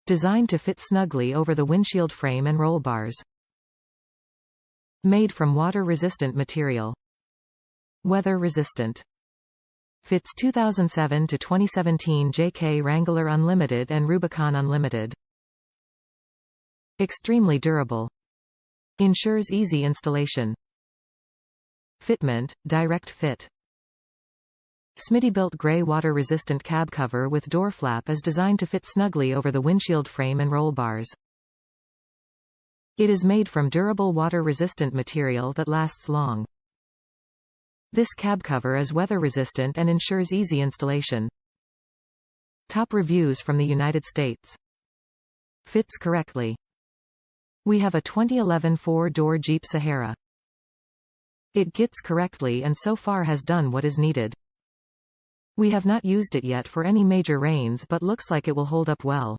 Designed to fit snugly over the windshield frame and roll bars. Made from water-resistant material. Weather-resistant. Fits 2007 to 2017 JK Wrangler Unlimited and Rubicon Unlimited. Extremely durable. Ensures easy installation. Fitment, direct fit. Smittybilt Gray Water-Resistant Cab cover with door flap is designed to fit snugly over the windshield frame and roll bars. It is made from durable water-resistant material that lasts long. This cab cover is weather-resistant and ensures easy installation. Top reviews from the United States. Fits correctly. We have a 2011 4-door Jeep Sahara. It gits correctly and so far has done what is needed. We have not used it yet for any major rains but looks like it will hold up well.